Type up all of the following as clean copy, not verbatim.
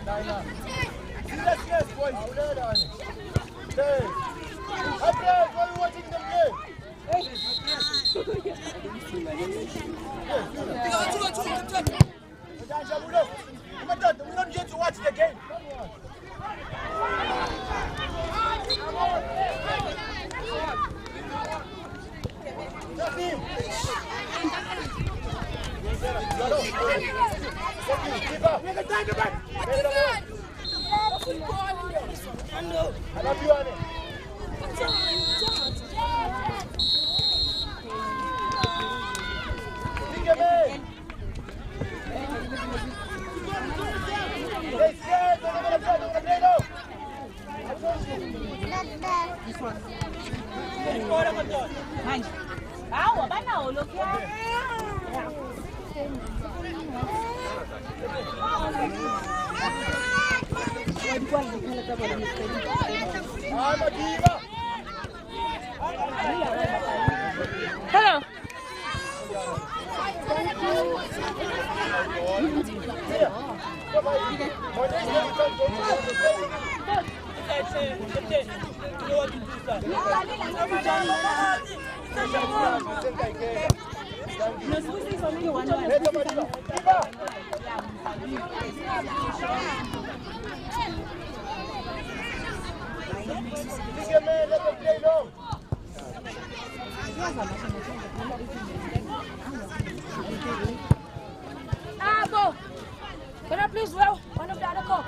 Seriousness, boys. Stay. Okay, why are you watching them play? We don't get to watch the game. I love you, Annie. Hello. Go. Can I please roll one of the other go?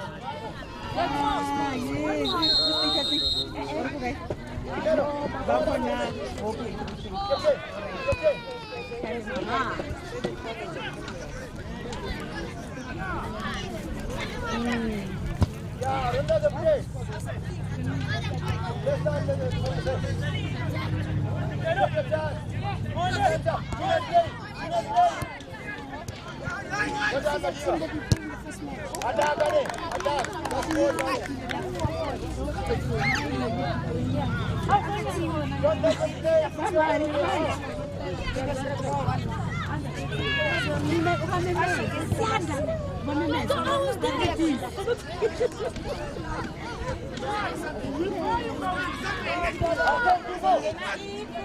Yeah, another play.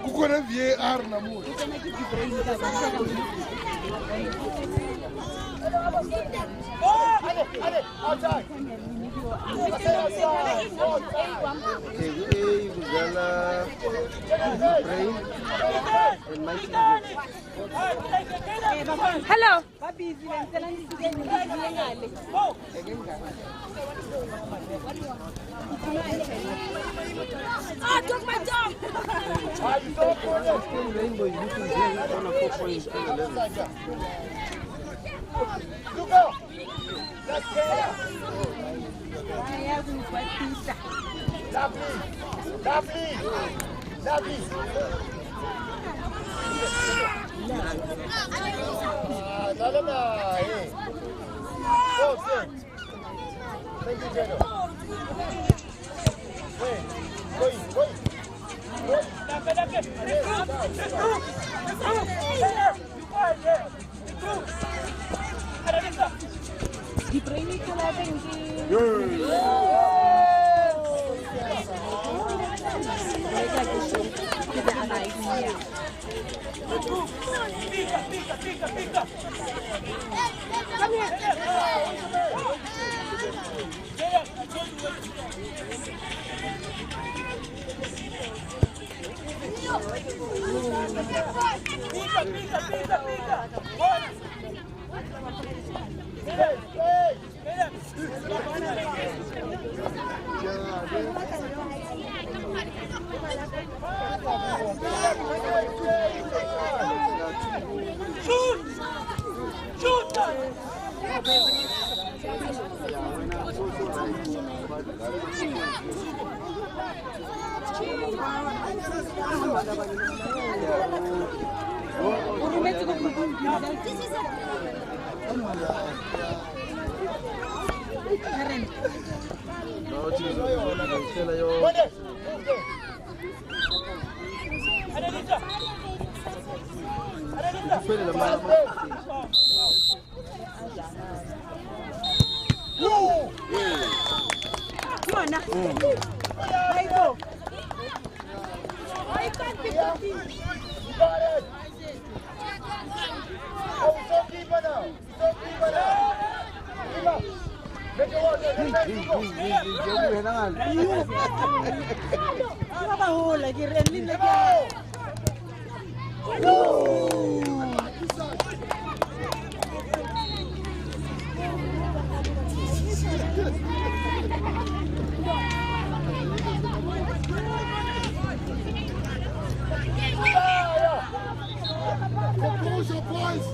Kuko na VAR na mu. Outside. Hello. I took my job. Let's get Lovely. Thank you, Jeno. Wait. Di training ko natin Pica. Come here. Come on now. There you go. I can't pick up these. You got it. Oh, it's on keeper now. It's on keeper now. Keep up. Make it work. Let's go. Composure, boys.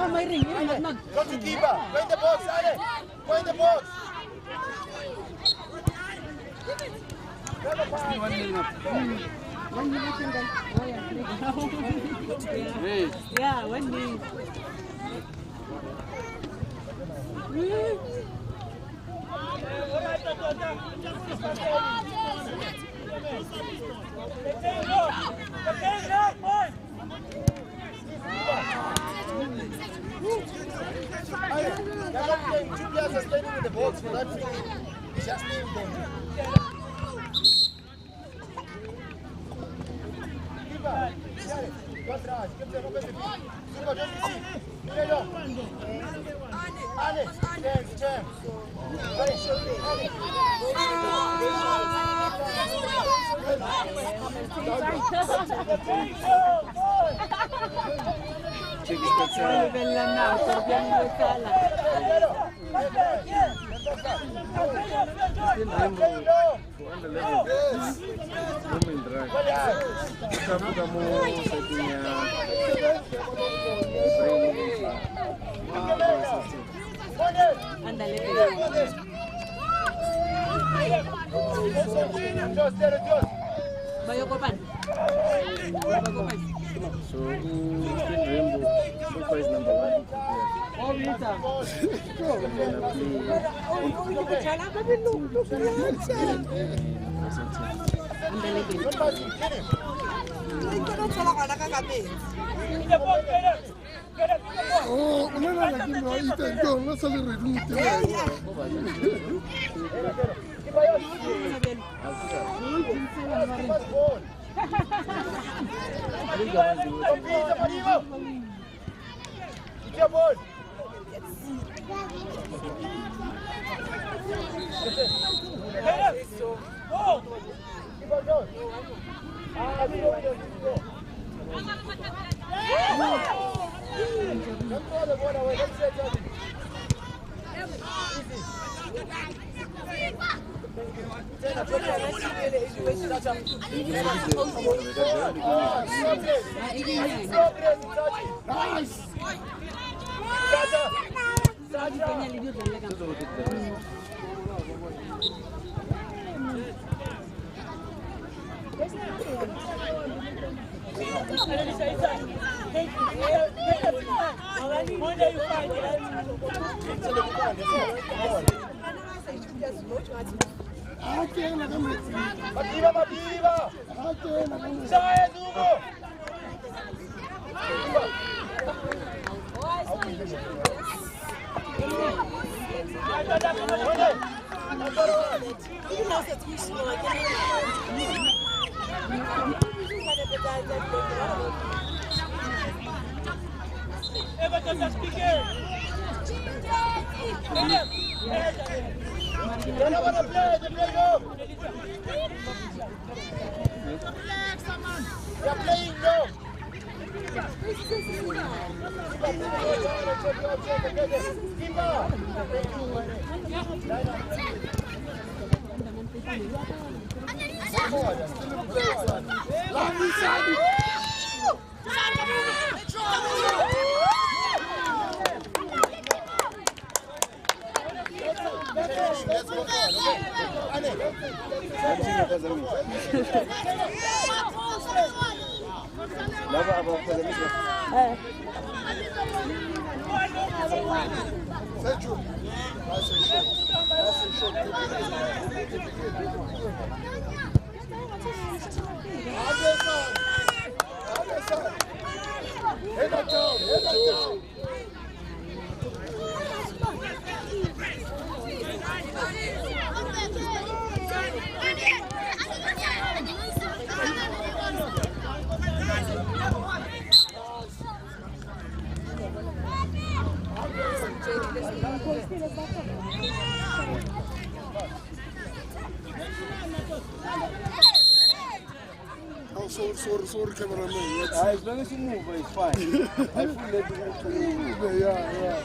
May ring. Go to keeper. Go in the box, Ale. Go in the box. Yeah, 1 minute. Two players are standing in the box for that thing. Just leave them. Keeper, go atrás. Super, just receive. Melhor. Ale, James. Vai, Bayo Kopan. So Rainbow so far is number 1. Oh, una la que no hay tanto, no sale reducto. Sorry, cameraman. As long as you move, it's fine. I feel like Yeah.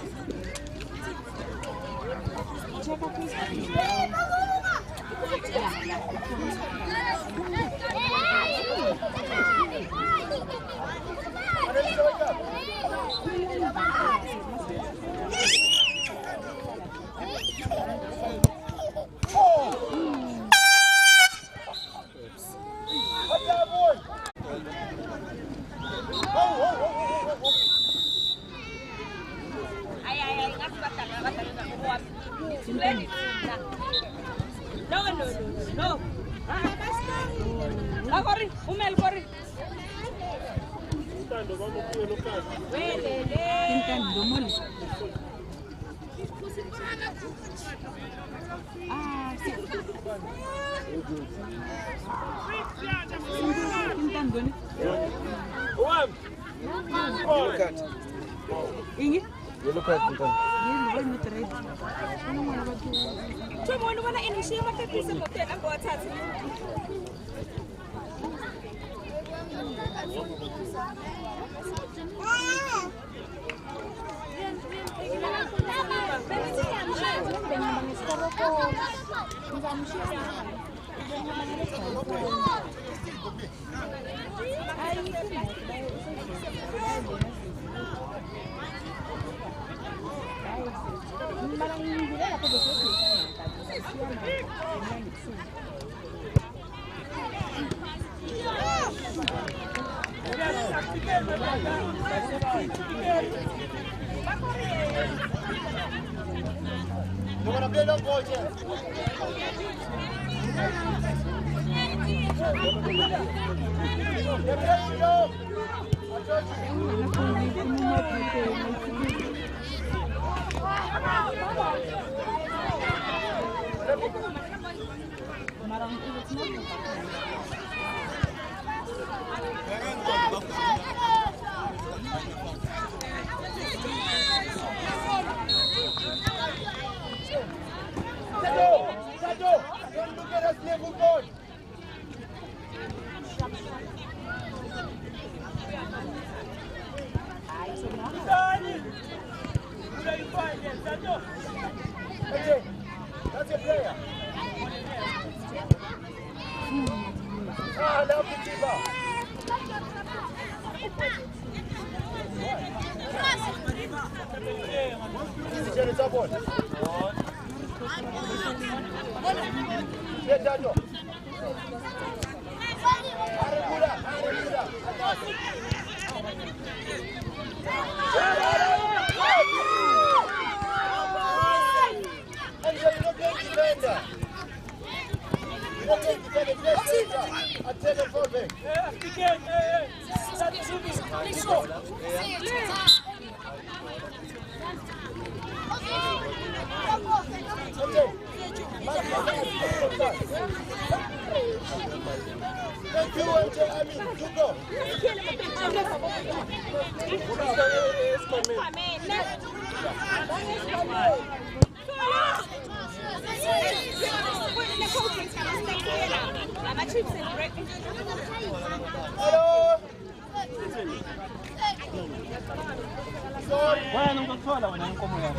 You want to play long ball, Jeff? They're playing long. I told Sato, don't look at us, play football. Okay, that's a player. Now the keeper. It's a ball. Get that door. Thank you, I mean, you go. Hello. Why don't you follow when I'm coming here?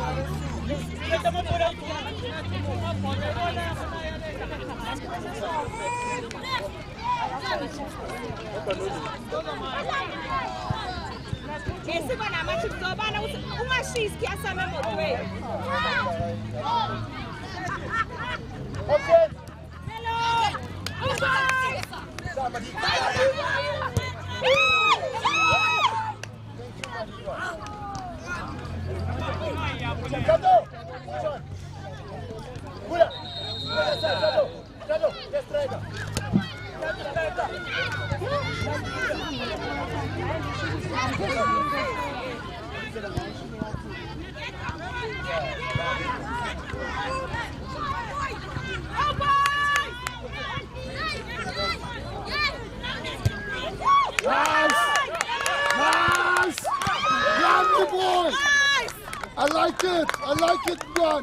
Esse vai na mãe de dobrar uma X que essa mesmo doer. Okay. Hello. Somebody. Sato, John. Pula. Sato, let's try that. Lovely boy! I like it, John.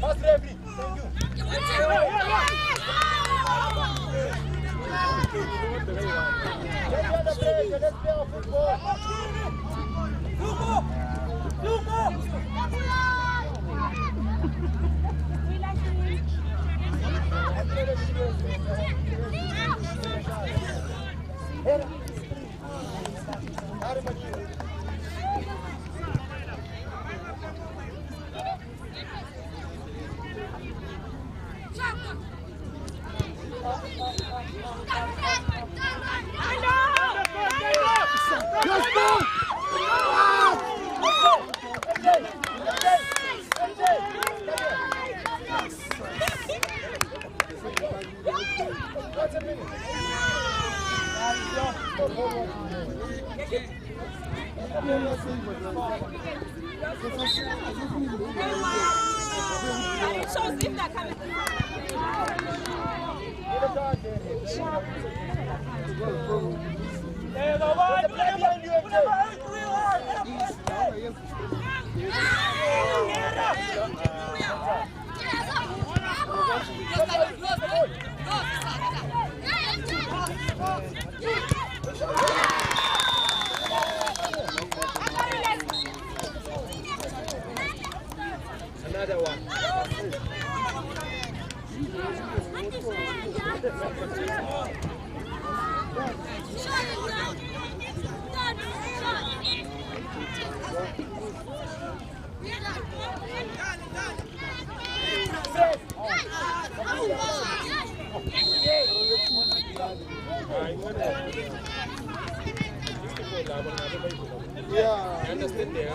Pass referee. Thank you. Let's play our football. Another one. Yeah, Understand there?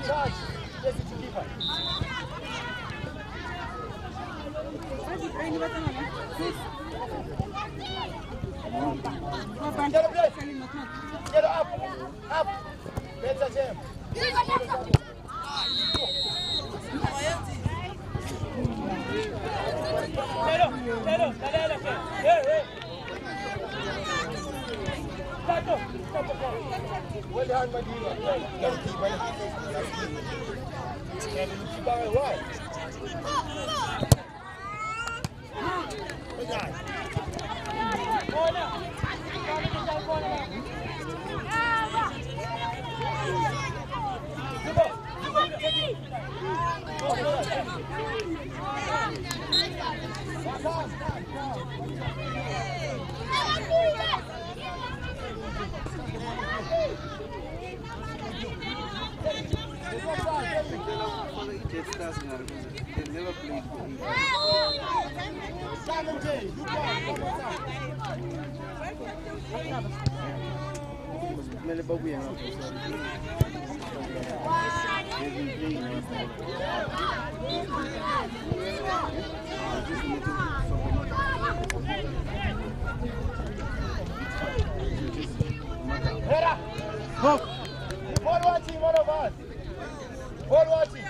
Charge. Yes, it's a keeper. Get up. Up. Better jam. Well done, Madina. They never played for each Ball watching, one of us. Ball watching.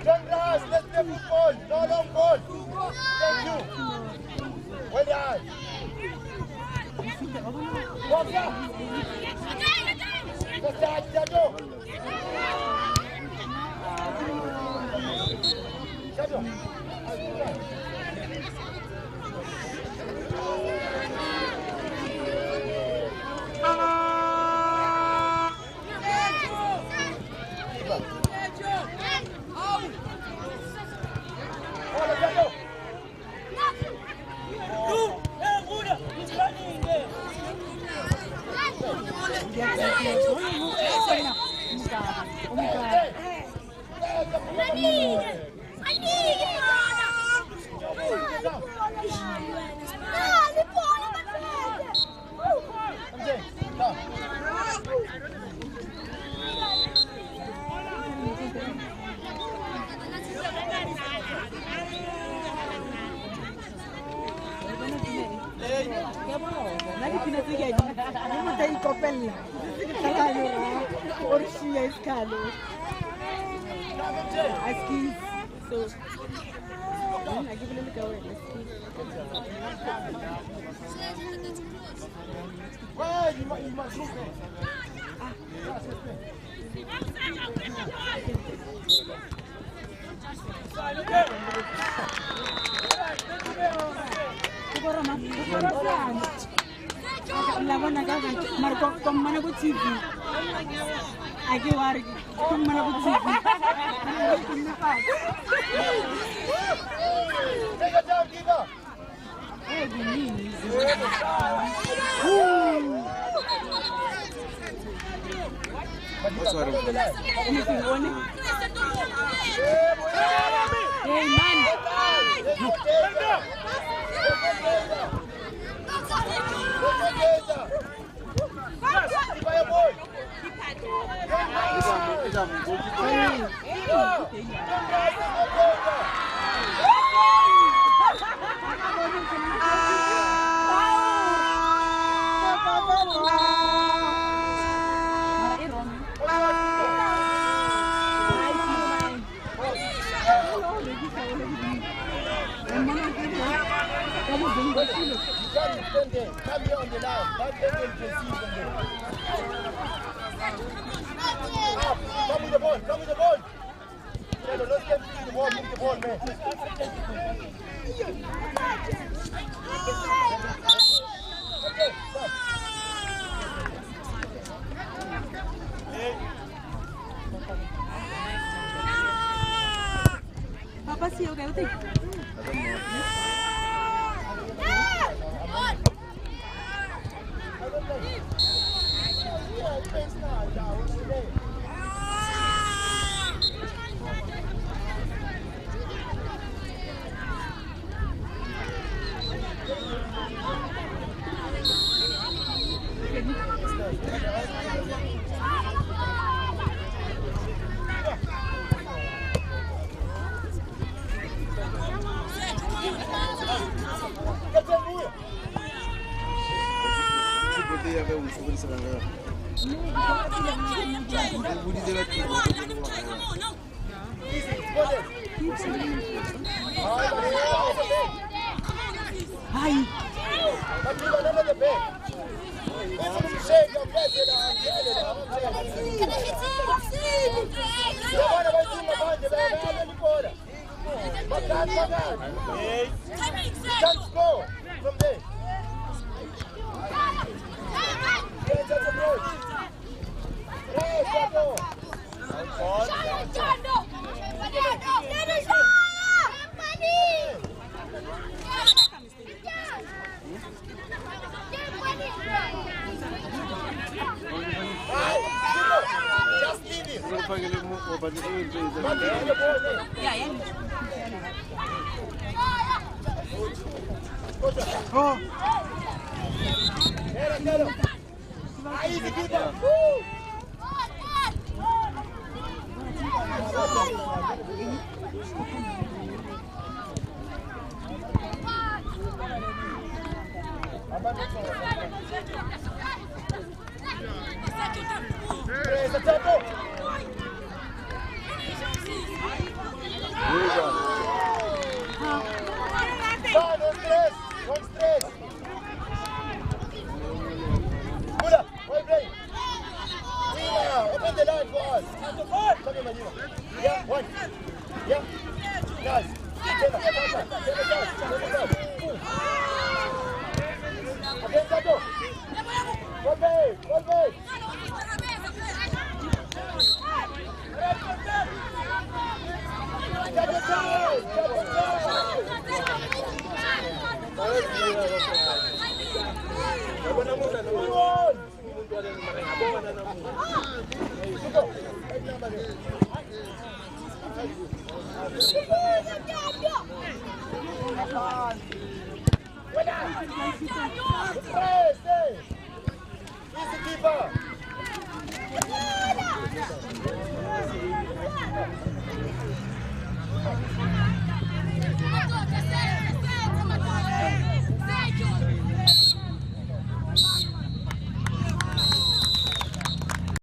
Turn grass, let's play football. No long ball. Thank you. Well done. Walk up. Let's start, Shadow. Shadow. So I give it a go. Ouais, il m'a trouvé. Lawan agak marco kom mana ku TV. Agi war kom mana ku TV. Take it down, Kiva. Eh gini. Ini sini. Hey man. Come here on the line. Back then you can see from there. Up. Come with the ball. Come with the ball. Hello, let's get the ball. Move the ball, man. Okay, stop. Apa sih oke utik? Hai. Can't score from there. Easy keeper.